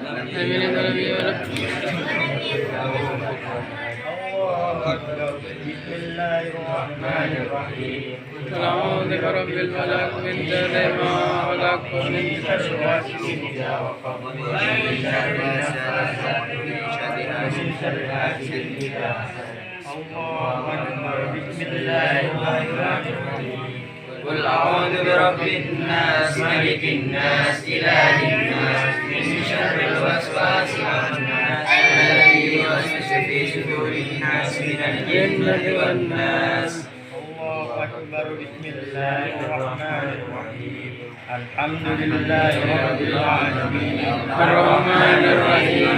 آمين يا رب يا رب. بسم الله الرحمن الرحيم. قل أعوذ برب الفلق من شر ما خلق ومن شر غاسق إذا وقب ومن شر النفاثات في العقد ومن شر حاسد إذا حسد. الله أكبر. بسم الله الرحمن الرحيم. قل أعوذ برب الناس ملك الناس إله الناس من شر الوسواس الخناس الذي يوسوس في صدور الناس من الجنة والناس. الله أكبر. بسم الله الرحمن الرحيم. الحمد لله رب العالمين الرحمن الرحيم